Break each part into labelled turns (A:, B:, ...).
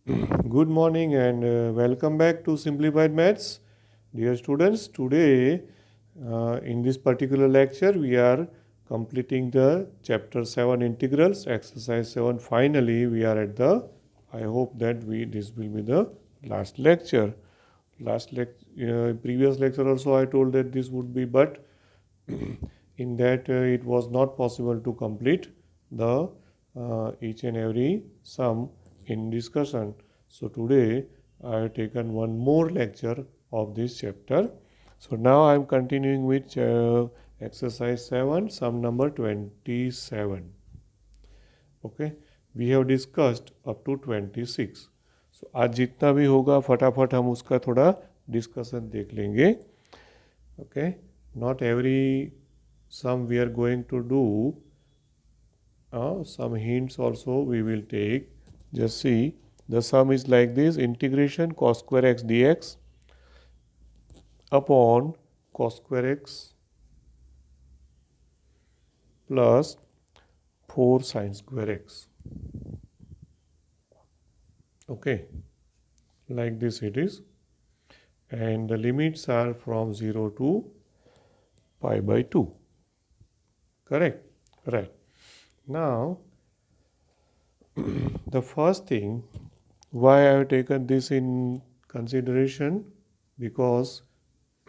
A: Good morning and welcome back to Simplified Maths. Dear students, today in this particular lecture we are completing the chapter 7 integrals, exercise 7. Finally, we are at the, I hope that this will be the last lecture. Previous lecture also I told that this would be, but in that it was not possible to complete the each and every sum in discussion. So today I have taken one more lecture of this chapter. So now I am continuing with exercise 7, sum number 27. Okay, we have discussed up to 26. So आज जितना भी होगा फटाफट हम उसका थोड़ा discussion देख लेंगे. Okay, not every sum we are going to do. Some hints also we will take. Just see, the sum is like this: integration cos square x dx upon cos square x plus 4 sin square x. Okay, like this it is. And the limits are from 0 to pi by 2. Correct? Right. Now, the first thing why I have taken this in consideration, because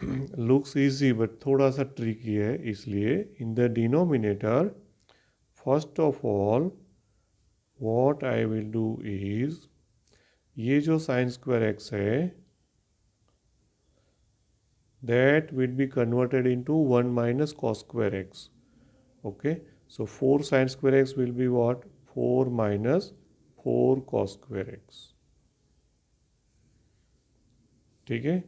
A: looks easy but थोड़ा सा tricky है, इसलिए in the denominator first of all what I will do is ये जो sin square x है that will be converted into 1 minus cos square x. Okay, so 4 sin square x will be what? 4 minus 4 cos square x. ठीक है,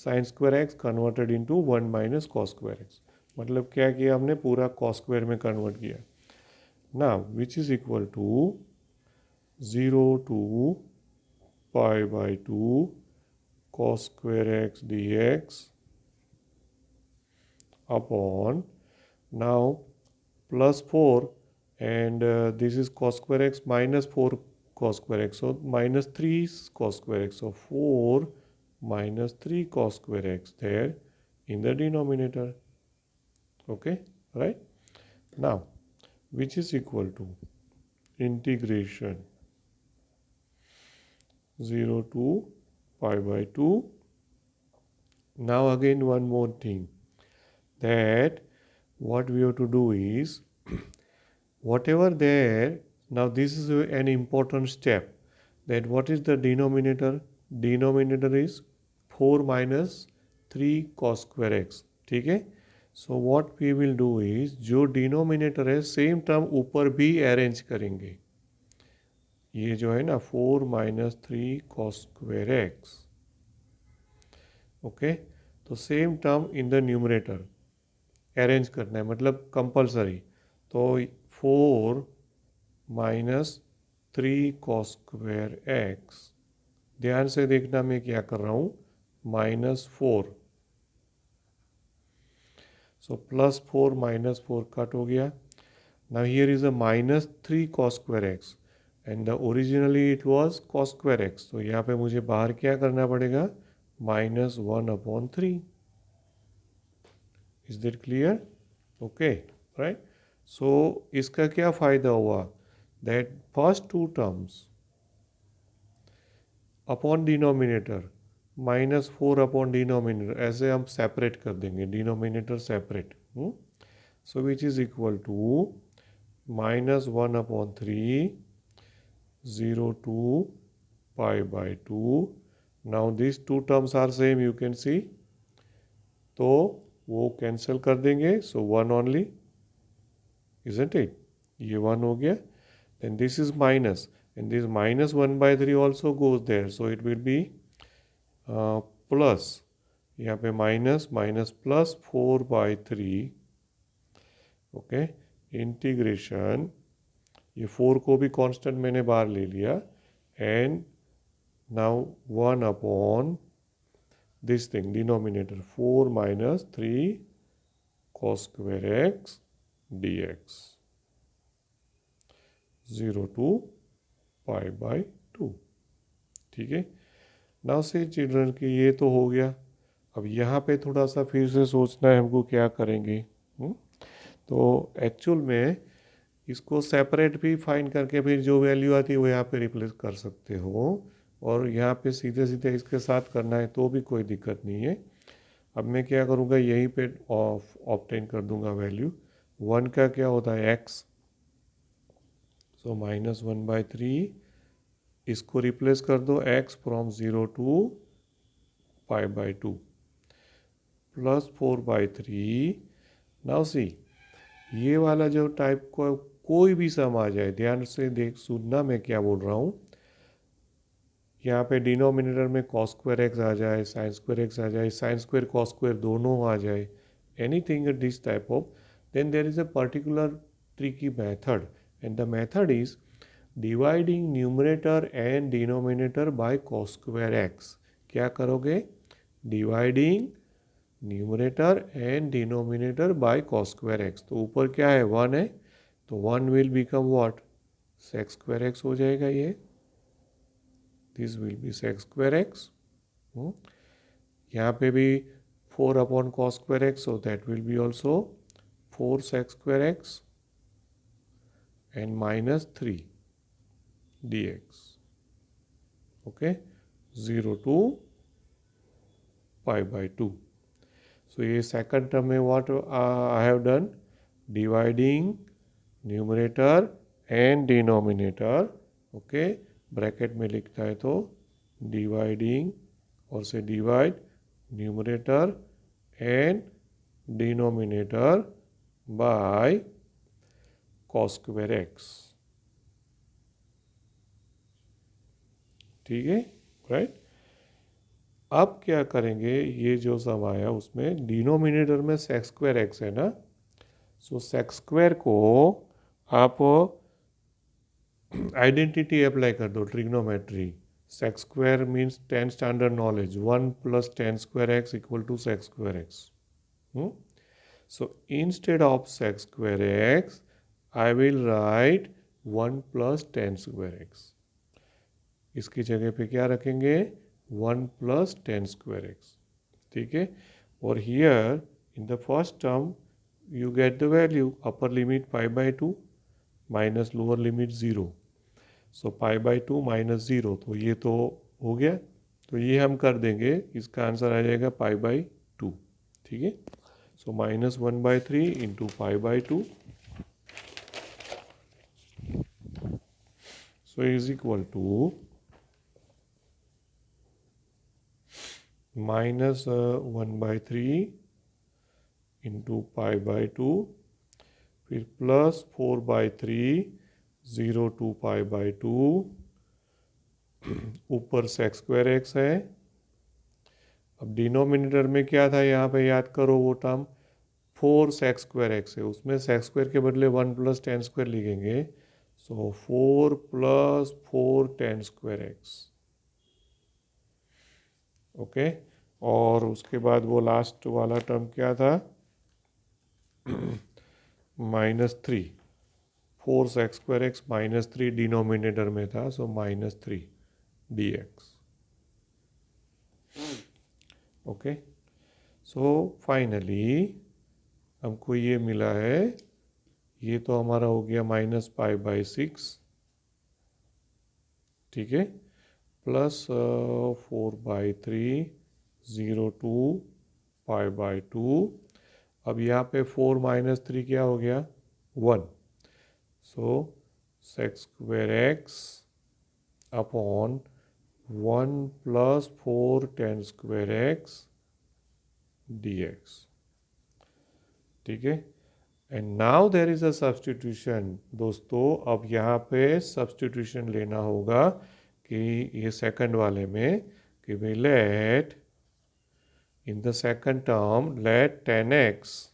A: sine square x converted into 1 minus cos square x. मतलब क्या किया हमने? पूरा cos square में convert किया. Now which is equal to 0 to pi by 2 cos square x dx upon now plus 4 and this is cos square x minus 4 cos square x, so minus 3 cos square x, so 4 minus 3 cos square x there in the denominator. Okay, right? Now which is equal to integration 0 to pi by 2. Now again one more thing, that what we have to do is whatever there, now this is an important step, that what is the denominator? Denominator is 4 minus 3 cos square x. ठीक है, so what we will do is जो denominator है same term ऊपर भी arrange करेंगे. ये जो है ना 4 minus 3 cos square x. Okay, तो same term in the numerator arrange करना है, मतलब कंपलसरी. तो 4 माइनस 3 cos square x, ध्यान से देखना मैं क्या कर रहा हूँ, -4. So plus 4 minus 4 cut हो गया. Now here is a minus 3 cos square x and the originally it was cos square x. तो यहाँ पे मुझे बाहर क्या करना पड़ेगा? -1/3. Is that clear? Okay, right? So इसका क्या फ़ायदा हुआ? That first two terms upon denominator -4 upon denominator, ऐसे हम सेपरेट कर देंगे, denominator separate. So which is equal to -1/3 0 to pi by 2. Now this two terms are same, you can see, तो वो कैंसिल कर देंगे. So 1 only, isn't it? ये 1 हो गया. Then this is minus and this -1/3 also goes there, so it will be plus, यहाँ पे minus minus plus 4/3. Okay, integration, ये 4 को भी कांस्टेंट मैंने बाहर ले लिया, and now 1 upon this thing denominator 4 minus 3 cos square x dx 0 to pi by 2। ठीक है, नाउ से चिल्ड्रन की ये तो हो गया। अब यहाँ पे थोड़ा सा फिर से सोचना है हमको क्या करेंगे। तो एक्चुअल में इसको सेपरेट भी फाइंड करके फिर जो वैल्यू आती है वो यहाँ पे रिप्लेस कर सकते हो, और यहाँ पे सीधे सीधे इसके साथ करना है तो भी कोई दिक्कत नहीं है। अब मैं क्या करूँगा, यहीं पे ऑब्टेन कर दूंगा वैल्यू। 1 का क्या होता है x, सो -1/3, इसको रिप्लेस कर दो x from 0 to π/2 plus 4/3। Now see, ये वाला जो टाइप को कोई भी सम आ जाए, ध्यान से देख सुनना मैं क्या बोल रहा हूँ। यहाँ पे डिनोमिनेटर में cos स्क्वायर एक्स आ जाए, साइन स्क्वायर एक्स आ जाए, साइन स्क्वायर cos स्क्वायर दोनों आ जाए, anything this type of, then there is a particular tricky method, and the method is dividing numerator and denominator by cos square x। क्या करोगे, dividing numerator and denominator by cos square x। तो ऊपर क्या है, 1 है, तो 1 will become what, sec square x हो जाएगा ये, this will be sec square x। यहाँ पे भी 4 upon cos square x, so that will be also 4 sec square x and -3 dx। okay, 0 to π/2। so ये सेकंड टर्म में what I have done, dividing numerator and denominator। okay, bracket में लिखता है तो dividing, और से divide numerator and denominator by cos square x। ठीक है, राइट। अब क्या करेंगे, ये जो सम आया उसमें डिनोमिनेटर में सेक स्क्वायर एक्स है ना, सो सेक स्क्वायर को आप आइडेंटिटी अप्लाई कर दो, trigonometry. Sec square means 10 standard knowledge, 1 + 10 square x equal to sec square x. So instead of sec square x I will write 1 + 10 square x. इसकी जगह पे क्या रखेंगे, 1 + 10 स्क्वायर एक्स। ठीक है, और here in the first term you get the value, upper limit π/2 minus lower limit 0, so π/2 - 0, तो ये तो हो गया, तो ये हम कर देंगे, इसका आंसर आ जाएगा π/2। ठीक है, so -1/3 into π/2, so is equal to -1/3 into π/2, फिर प्लस 4/3, 0 to π/2, ऊपर सेक स्क्वायर एक्स है। अब डिनोमिनेटर में क्या था, यहाँ पे याद करो वो टर्म 4 सेक स्क्वायर एक्स है, उसमें सेक स्क्वायर के बदले 1 + 10 स्क्वायर लिखेंगे, सो 4 + 4 10 स्क्वायर एक्स। ओके, और उसके बाद वो लास्ट वाला टर्म क्या था, -3, 4 सेक स्क्वायर एक्स -3 डिनोमिनेटर में था, सो -3 dx। ओके, सो फाइनली हमको ये मिला है, ये तो हमारा हो गया -π/6। ठीक है, प्लस 4/3, 0 to π/2। अब यहाँ पे 4 - 3 क्या हो गया, 1, so sec square x upon 1 + 4 10 square x dx। ठीक है, and now there is a substitution. दोस्तों अब यहाँ पे सब्सटीट्यूशन लेना होगा कि ये सेकंड वाले में, कि भाई let in the second term let 10x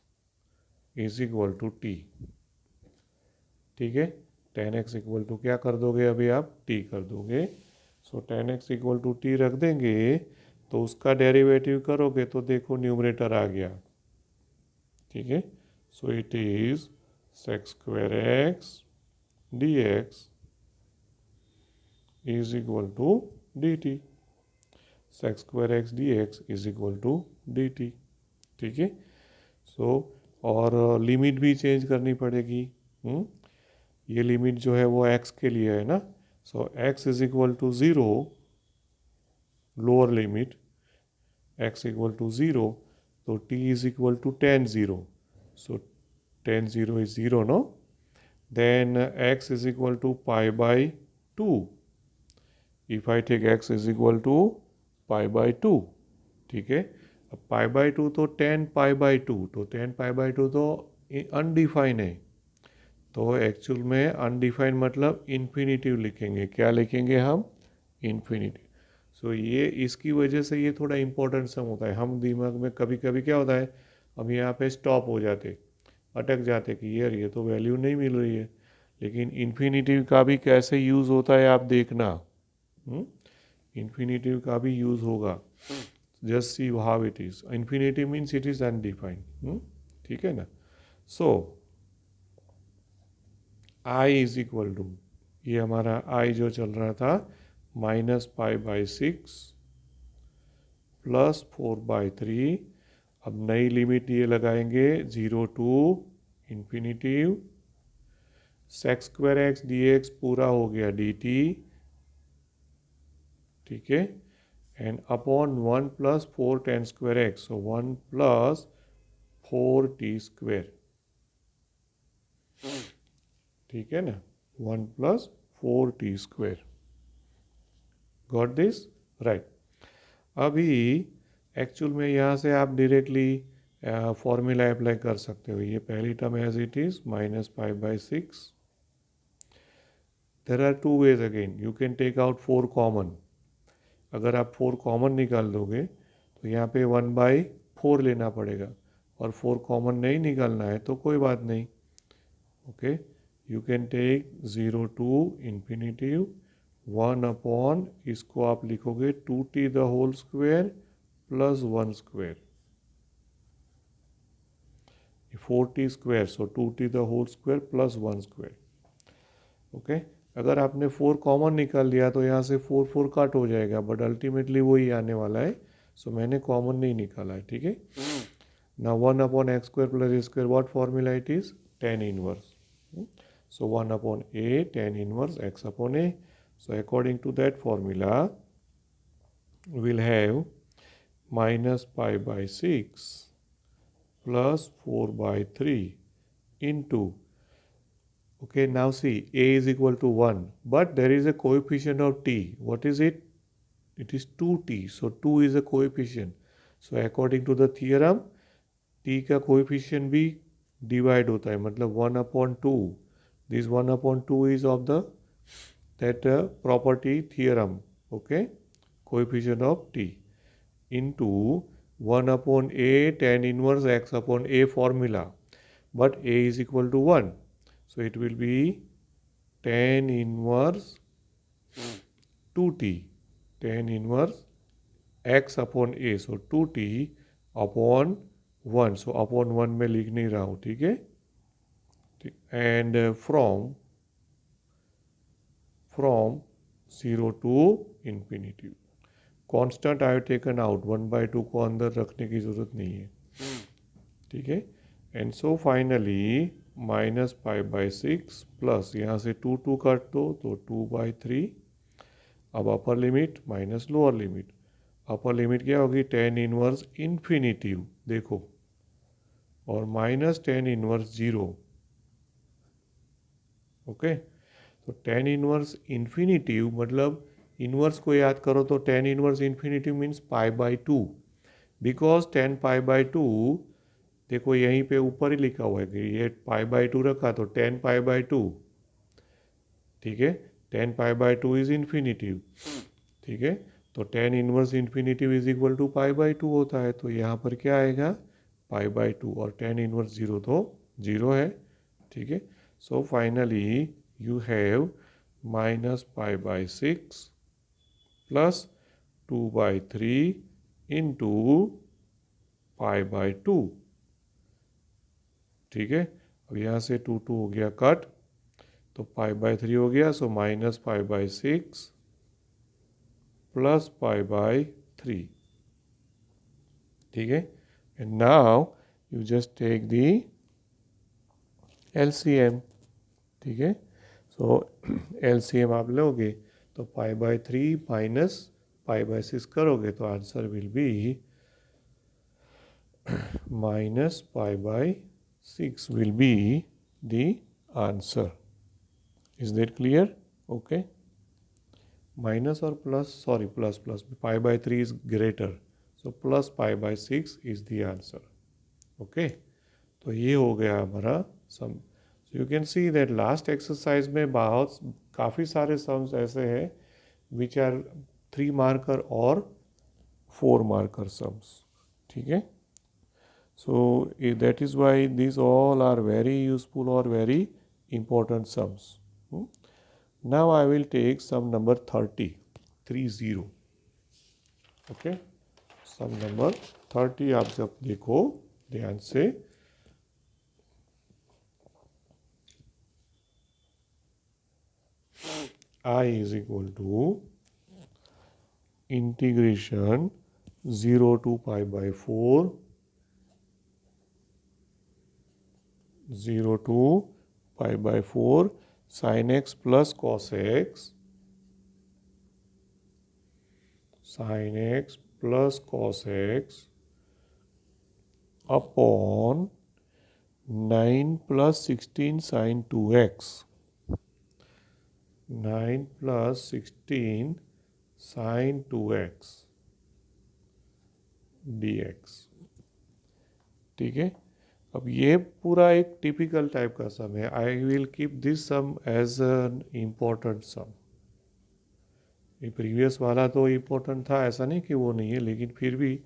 A: is equal to t। ठीक है, 10x इक्वल टू क्या कर दोगे, अभी आप t कर दोगे, सो 10x इक्वल टू t रख देंगे, तो उसका डेरिवेटिव करोगे तो देखो न्यूमरेटर आ गया। ठीक है, so it is sec square x dx is equal to d t, sec square x d x is equal to d t. ठीक है। सो और लिमिट भी चेंज करनी पड़ेगी। ये लिमिट जो है वो x के लिए है ना। So x is equal to zero, lower limit x equal to zero, तो t is equal to tan zero. So tan zero is zero no, then x is equal to pi by two. If I take x is equal to pi by two. ठीक है। अब pi by two तो tan pi by two, तो tan pi by two तो undefined है। तो actual में undefined मतलब इन्फिनिटिव लिखेंगे। क्या लिखेंगे हम? इन्फिनिटिव। सो ये इसकी वजह से ये थोड़ा इम्पोर्टेंट सम होता है। हम दिमाग में कभी कभी क्या होता है, हम यहाँ पे स्टॉप हो जाते, अटक जाते कि यार ये तो वैल्यू नहीं मिल रही है। लेकिन इन्फिनिटिव का भी कैसे यूज़ होता है आप देखना। इन्फिनिटिव का भी यूज़ होगा। Just see how it is. Infinitive means it is undefined. ठीक है ना। So I is equal to, ये हमारा आई जो चल रहा था minus pi by six plus four by three. अब नई लिमिट ये लगाएंगे zero to infinitive, sec square x d x पूरा हो गया डी टी। ठीक है। And upon one plus four tan square x, so one plus four t square. ठीक है ना, one plus four t square. Got this right. अभी actual में यहाँ से आप डायरेक्टली फॉर्मूला अप्लाई कर सकते हो। ये पहली term as it is minus five by six. There are two ways again, you can take out four common. अगर आप फोर कॉमन निकाल दोगे तो यहाँ पे वन बाई फोर लेना पड़ेगा, और फोर कॉमन नहीं निकालना है तो कोई बात नहीं। Okay, you can take zero to infinitive one upon, इसको आप लिखोगे two t the whole square plus one square, four t square, so two t the whole square plus one square. Okay, अगर आपने फोर कॉमन निकाल लिया तो यहाँ से फोर फोर कट हो जाएगा, बट अल्टीमेटली वही आने वाला है। सो मैंने कॉमन नहीं निकाला है। ठीक है। ना one upon x square plus square, what formula it is? Tan inverse. So 1 upon a tan inverse x upon a. So according to that formula, we'll have minus pi by 6 plus 4 by 3 into, okay, now see a is equal to 1, but there is a coefficient of t. What is it? It is 2t. So 2 is a coefficient. So according to the theorem, t का coefficient भी divide होता है, मतलब 1 upon 2. This 1 upon 2 is of the that property theorem, okay, coefficient of t, into 1 upon a tan inverse x upon a formula, but a is equal to 1, so it will be tan inverse 2t, tan inverse x upon a, so 2t upon 1, so upon 1 में लिख नहीं रहा हूँ। ठीक है। And from 0 to infinity, constant I have taken out, one by two को अंदर रखने की जरूरत नहीं है। ठीक है। And so finally minus five by six plus, यहाँ से टू टू काट दो तो टू बाई थ्री। अब upper limit minus lower limit, upper limit क्या होगी? टेन इनवर्स इन्फिनिटिव, देखो, और minus tan inverse zero. Okay, तो टेन इनवर्स इन्फिनिटिव मतलब इनवर्स को याद करो तो tan inverse infinitive means pi by two, because tan pi by two, देखो यहीं पे ऊपर ही लिखा हुआ है कि ये पाई बाई टू रखा तो टेन पाई बाई टू। ठीक है, tan pi by two is infinitive. ठीक है, तो tan inverse infinitive is equal to pi by two होता है, तो यहाँ पर क्या आएगा? पाई बाई टू, और टेन इनवर्स जीरो तो जीरो है। ठीक है, so finally you have minus pi by 6 plus 2 by 3 into pi by 2। ठीक है, अब यहाँ से 2 2 हो गया कट, तो पाई बाई थ्री हो गया, so minus pi by six plus pi by 3. ठीक है. And now you just take the LCM. ठीक है. सो LCM आप लोगे तो pi by 3 minus pi by 6 करोगे तो answer will be minus pi by 6 will be the answer. Is that clear? Okay. Minus or plus, sorry, plus pi by 3 is greater. So plus pi by 6 is the answer. Okay. तो ये हो गया हमारा सम. So you can see that last exercise में काफ़ी सारे sums ऐसे हैं which are 3 marker और 4 marker sums. ठीक है. So that is why these all are very useful or very important sums. Now I will take sum number 30. Okay. Sum number 30 आप जब देखो ध्यान से. I is equal to integration 0 to pi by 4 0 to pi by 4 sin x plus cos x sin x plus cos x upon 9 plus 16 sin 2x 9 plus 16 sin 2x dx. ठीक है. अब ये पूरा एक टिपिकल टाइप का sum है. I will keep this sum as an important sum. ये previous वाला तो इम्पोर्टेंट था, ऐसा नहीं कि वो नहीं है, लेकिन फिर भी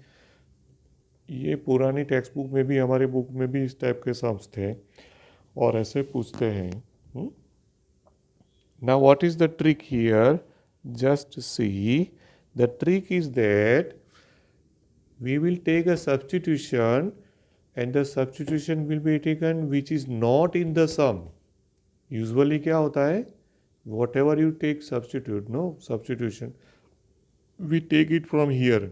A: ये पुरानी टेक्स्ट बुक में भी हमारे बुक में भी इस टाइप के सम्स थे और ऐसे पूछते हैं. Now what is the trick here? Just see. The trick is that we will take a substitution and the substitution will be taken which is not in the sum. Usually क्या होता है? Whatever you take substitute, no substitution, we take it from here.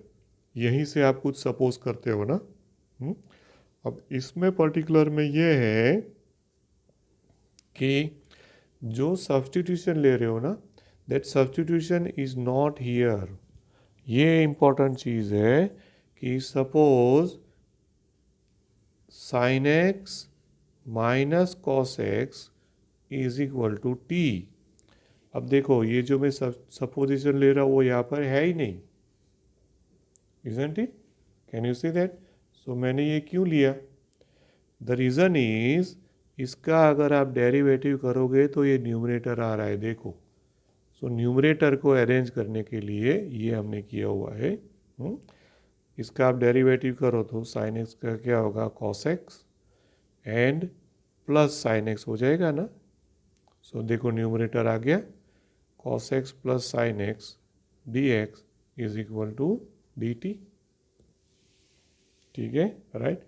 A: यहीं से आप कुछ suppose करते हो ना. अब इसमें पर्टिकुलर में ये है कि जो सब्स्टिट्यूशन ले रहे हो ना, that substitution is not here. ये इम्पोर्टेंट चीज़ है कि suppose sin x minus cos x is equal to t. अब देखो ये जो मैं सपोजिशन ले रहा हूँ वो यहाँ पर है ही नहीं. Isn't it? Can you see that? So मैंने ये क्यों लिया? The reason is इसका अगर आप डेरिवेटिव करोगे तो ये न्यूमरेटर आ रहा है, देखो. सो न्यूमरेटर को अरेंज करने के लिए ये हमने किया हुआ है. इसका आप डेरिवेटिव करो तो साइन एक्स का क्या होगा? Cos x and plus sine x हो जाएगा ना. सो देखो न्यूमरेटर आ गया. Cos x plus sine x d x is equal to d t. ठीक है, राइट.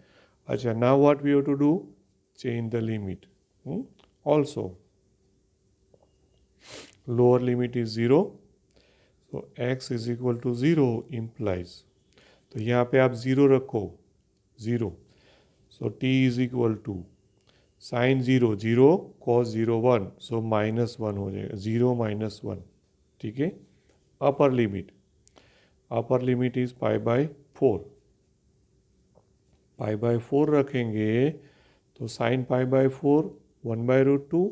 A: अच्छा, now what we have to do? Change the limit. Also lower limit is 0. So x is equal to 0 implies, तो यहाँ पे आप 0 रखो, 0. So t is equal to sine 0 0 cos 0 1, so -1 हो जाएगा. 0 - 1. ठीक है. Upper limit is pi by 4. Pi by 4 रखेंगे तो sine pi by 4 1/√2,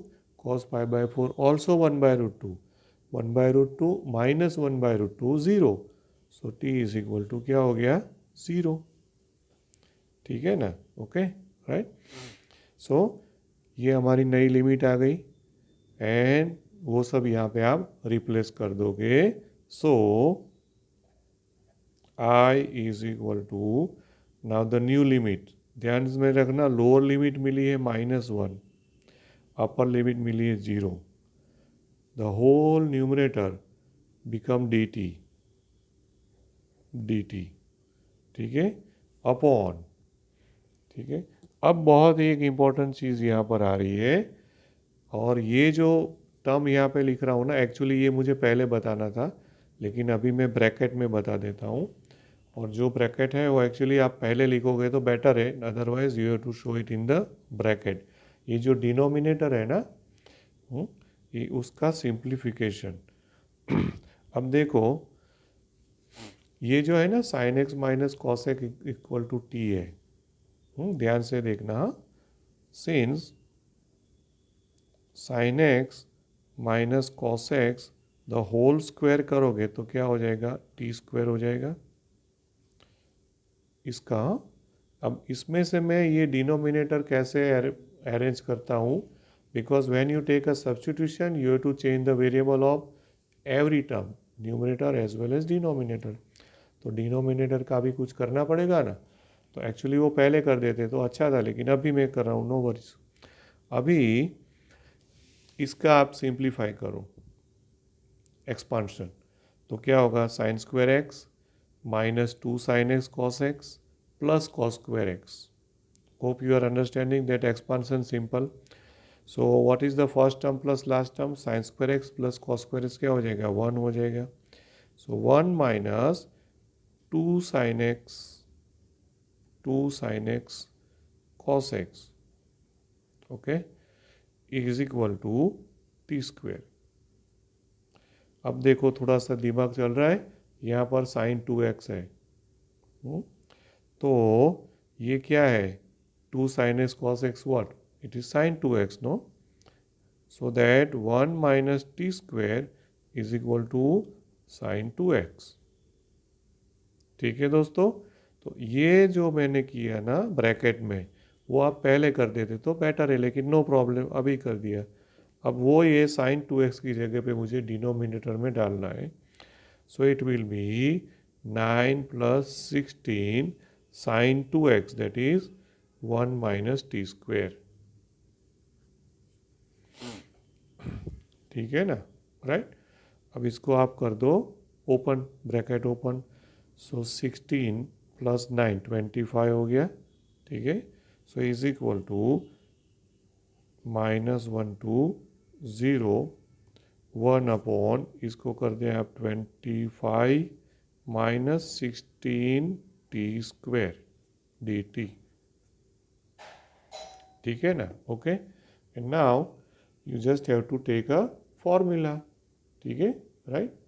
A: cos pi by 4 also 1/√2. 1/√2 minus 1/√2 0. So t is equal to क्या हो गया? 0. ठीक है ना. Okay, right. सो ये हमारी नई लिमिट आ गई एंड वो सब यहाँ पे आप रिप्लेस कर दोगे. So I is equal to now the new limit. ध्यान में रखना, लोअर लिमिट मिली है -1, अपर लिमिट मिली है 0. The whole numerator become dt. ठीक है, अपॉन. ठीक है. अब बहुत ही एक इम्पॉर्टेंट चीज़ यहाँ पर आ रही है, और ये जो टर्म यहाँ पे लिख रहा हूँ ना, एक्चुअली ये मुझे पहले बताना था, लेकिन अभी मैं ब्रैकेट में बता देता हूँ। और जो ब्रैकेट है वो एक्चुअली आप पहले लिखोगे तो बेटर है, otherwise you have to show it in the bracket. ये जो डिनोमिनेटर है ना, ये उसका सिंप्लीफिकेशन। अब देखो, ये जो है ना sine x minus cos x equal to t है। ध्यान से देखना, since sine x minus cos x the whole square करोगे तो क्या हो जाएगा, टी स्क्वायर हो जाएगा इसका। अब इसमें से मैं ये डिनोमिनेटर कैसे अरेंज करता हूँ, because when you take a substitution you have to change the variable of every term, numerator as well as denominator. तो डिनोमिनेटर का भी कुछ करना पड़ेगा ना, तो एक्चुअली वो पहले कर देते तो अच्छा था, लेकिन अभी मैं कर रहा हूँ, नो वरीज। अभी इसका आप सिंप्लीफाई करो, एक्सपांशन, तो क्या होगा, sine square x minus 2 sine x cos x plus cos square x. Hope you are understanding that expansion simple. So what is the first term plus last term, sine square x plus cos square x क्या हो जाएगा, 1 हो जाएगा। सो 1 minus 2 sine x, 2 sine x cos x, okay, is equal to t square. अब देखो थोड़ा सा दिमाग चल रहा है, यहाँ पर साइन 2x है, तो ये क्या है, 2 sine x cos x what, it is sine 2x no. So that 1 minus t square is equal to sine 2x। ठीक है दोस्तों, तो ये जो मैंने किया ना ब्रैकेट में, वो आप पहले कर देते तो बेटर है, लेकिन नो प्रॉब्लम, अभी कर दिया। अब वो ये साइन 2x की जगह पे मुझे डिनोमिनेटर में डालना है। So it will be 9 plus 16 sine 2x, that is 1 minus t square. ठीक है ना, राइट। अब इसको आप कर दो open, bracket open. So 16 plus 9 25 हो गया, ठीक है। So is equal to minus 1 to 0 1 upon, इसको कर दें आप 25 minus 16 t square d t. ठीक है ना, okay. And now you just have to take a formula, ठीक है, right.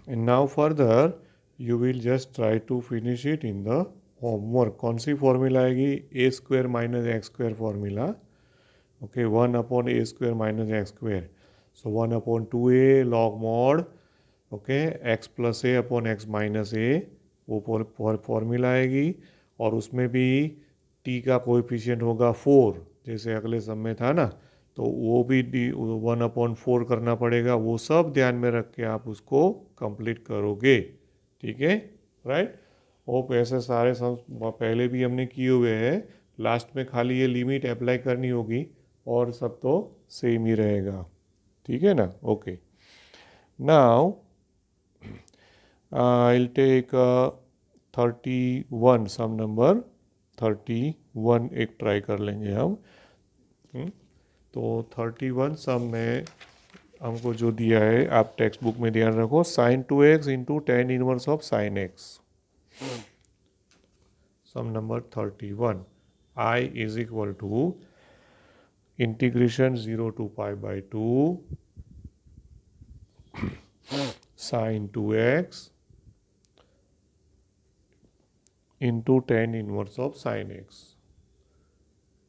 A: And now further you will just try to finish it in the homework. कौन सी फॉर्मूला आएगी, A square minus X square formula, okay, 1 upon A square minus X square. So 1 upon 2a log mod, okay, X plus A upon X minus A, वो formula आएगी। और उसमें भी T का coefficient होगा 4, जैसे अगले सब में था ना, तो वो भी 1/4 करना पड़ेगा। वो सब ध्यान में रख के आप उसको कंप्लीट करोगे, ठीक है, राइट। होप ऐसे सारे सम पहले भी हमने किए हुए हैं, लास्ट में खाली ये लिमिट अप्लाई करनी होगी और सब तो सेम ही रहेगा, ठीक है ना, okay. Now I will take 31 some number 31 एक ट्राई कर लेंगे हम। तो 31 सम में हमको जो दिया है, आप टेक्स्ट बुक में ध्यान रखो, sine 2x into tan inverse of sine x. Some number 31, i is equal to integration 0 to pi by 2 sine 2x into tan inverse of sine x,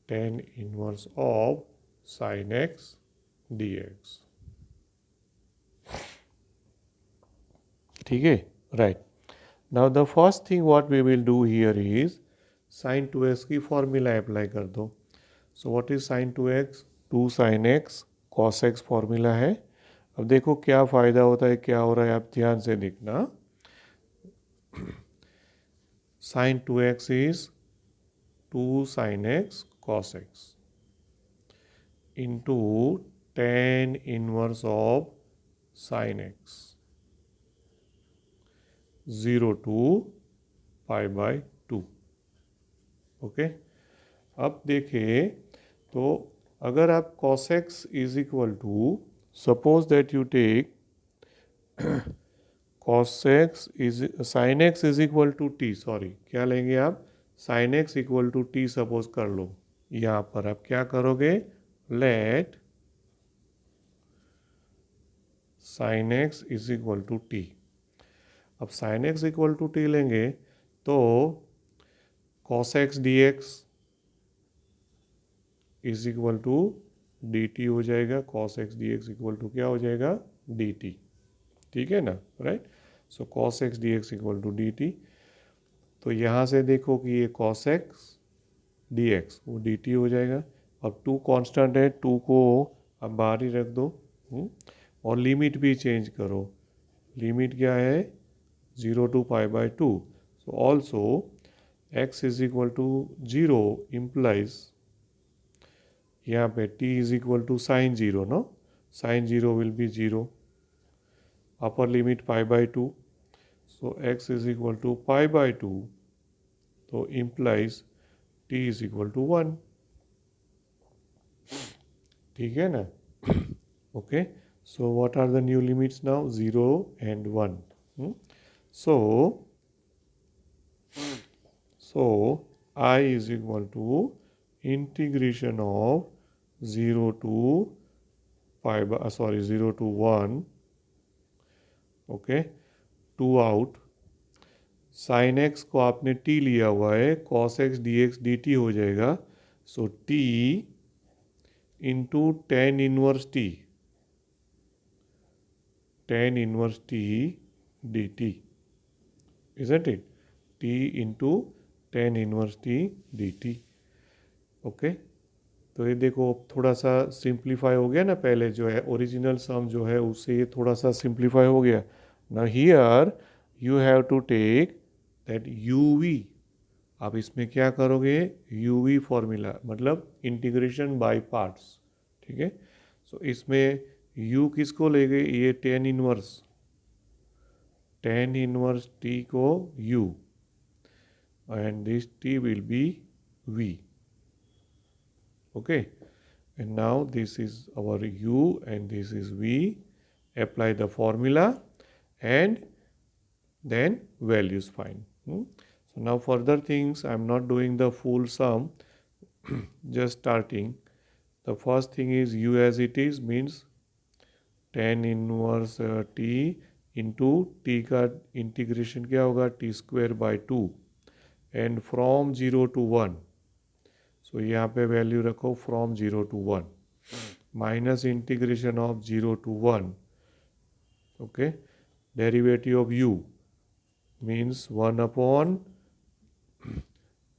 A: tan inverse of sine x d x. ठीक है, right. Now the first thing what we will do here is sine 2x की formula apply कर दो। So what is sine 2x, 2 sine x cos x formula है। अब देखो क्या फ़ायदा होता है, क्या हो रहा है, आप ध्यान से देखना। Sine 2x is 2 sine x cos x into tan inverse of sine x 0 to pi by 2, okay. अब देखें तो अगर आप cos x is equal to, suppose that you take cos x is sine x is equal to t, sorry क्या लेंगे आप, sine x equal to t suppose कर लो। यहाँ पर आप क्या करोगे, let sine x is equal to t. अब sine x equal to t लेंगे तो cos x d x is equal to d t हो जाएगा। Cos x d x equal to क्या हो जाएगा, डी टी। ठीक है ना, right. So cos x d x equal to d t. तो यहाँ से देखो कि ये कॉस एक्स डी एक्स वो डी टी हो जाएगा। अब टू कांस्टेंट है, टू को अब बाहर ही रख दो। और लिमिट भी चेंज करो। लिमिट क्या है, 0 to pi by two. So also x is equal to 0 implies यहाँ पे t is equal to sine 0, no, sine 0 will be 0, upper limit pi by two. So x is equal to pi by two, तो implies t is equal to 1। ठीक है ना, okay. So what are the new limits now, 0 and 1। So I is equal to integration of 0 to 0 to 1, okay, 2 out. Sine x को आपने t लिया हुआ है, cos x d x D t हो जाएगा। सो t into tan inverse T, tan inverse T D T, isn't it? t into tan inverse T D T, okay. तो ये देखो थोड़ा सा सिंप्लीफाई हो गया ना, पहले जो है ओरिजिनल सम जो है उससे ये थोड़ा सा सिंप्लीफाई हो गया। ना here you have to take that u v. आप इसमें क्या करोगे, यू वी फॉर्मूला, मतलब इंटीग्रेशन बाय पार्ट्स। ठीक है, सो इसमें u किसको ले गए, ये tan inverse, tan inverse t को u, and this t will be v, okay. And now this is our u and this is v. Apply the formula and then values find. So now further things I am not doing the full sum, just starting. The first thing is u as it is means tan inverse t into t का integration क्या होगा, t square by 2 and from 0 to 1। सो यहाँ पे value रखो from 0 to 1 minus integration of 0 to 1, okay. Derivative of u means 1 upon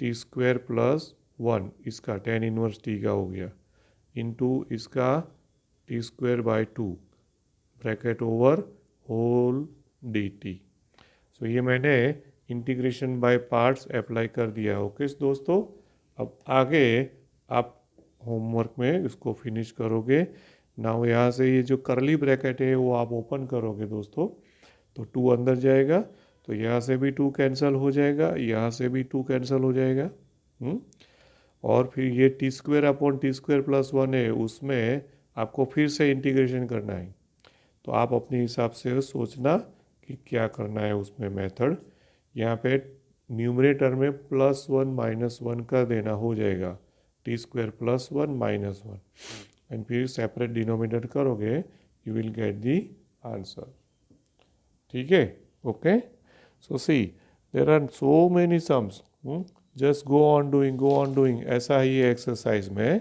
A: T square plus 1, इसका tan inverse T का हो गया, इंटू इसका T square by 2 bracket over whole D T. So ये मैंने इंटीग्रेशन बाय पार्ट्स अप्लाई कर दिया। Okay दोस्तों, अब आगे आप होमवर्क में इसको फिनिश करोगे। नाउ यहाँ से ये जो करली ब्रैकेट है वो आप ओपन करोगे दोस्तों, तो 2 अंदर जाएगा, तो यहाँ से भी 2 कैंसिल हो जाएगा, यहाँ से भी 2 कैंसिल हो जाएगा। और फिर ये T square upon T square plus 1 है, उसमें आपको फिर से इंटीग्रेशन करना है। तो आप अपने हिसाब से सोचना कि क्या करना है उसमें मेथड। यहाँ पे न्यूमरेटर में +1 -1 कर देना, हो जाएगा टी स्क्वायर +1 -1, एंड फिर सेपरेट डिनोमिनेटर करोगे, you will get the answer. ठीक है, okay. So see there are so many sums, just go on doing, ऐसा ही है एक्सरसाइज में,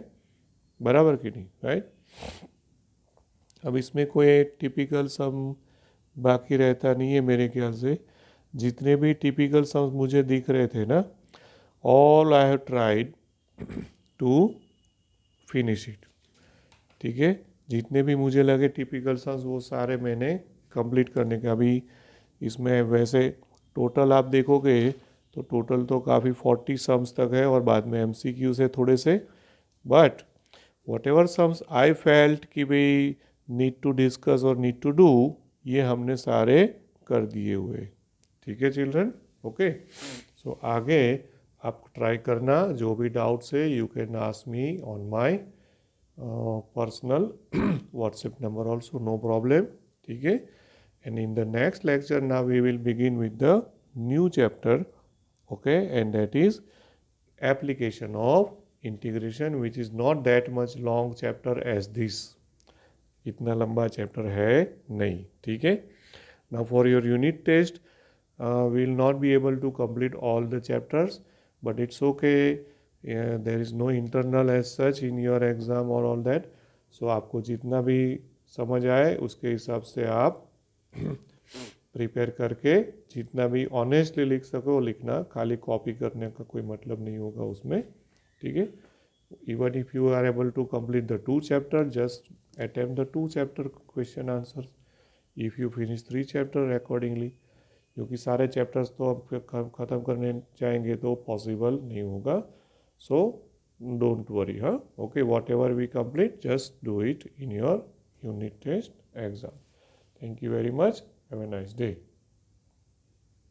A: बराबर कि नहीं, राइट। अब इसमें कोई टिपिकल सम बाकी रहता नहीं है मेरे ख्याल से। जितने भी टिपिकल सम्स मुझे दिख रहे थे ना, all I have tried to finish it. ठीक है, जितने भी मुझे लगे टिपिकल सम्स वो सारे मैंने कंप्लीट करने के। अभी इसमें वैसे टोटल आप देखोगे तो टोटल तो काफ़ी 40 सम्स तक है, और बाद में MCQ से थोड़े से, but what ever sums I felt कि भाई नीड टू डिस्कस और नीड टू डू, ये हमने सारे कर दिए हुए। ठीक है चिल्ड्रन, ओके। सो आगे आप ट्राई करना, जो भी डाउट्स है you can ask me on my personal WhatsApp number also, no problem. ठीक है, and in the next lecture now we will begin with the new chapter, okay, and that is application of integration, which is not that much long chapter as this. इतना लंबा chapter है नहीं, ठीक है. Now for your unit test, we will not be able to complete all the chapters, but it's okay. There is no internal as such in your exam or all that. So आपको जितना भी समझ आए उसके हिसाब से आप prepare करके जितना भी ऑनेस्टली लिख सको लिखना, खाली कॉपी करने का कोई मतलब नहीं होगा उसमें, ठीक है. Even if you are able to complete the 2 chapter, just attempt the 2 chapter question answers. If you finish 3 chapter accordingly, क्योंकि सारे चैप्टर्स तो अब ख़त्म करने जाएंगे तो पॉसिबल नहीं होगा. So don't worry. हाँ, okay, what ever we complete just do it in your unit test exam. Thank you very much. Have a nice day.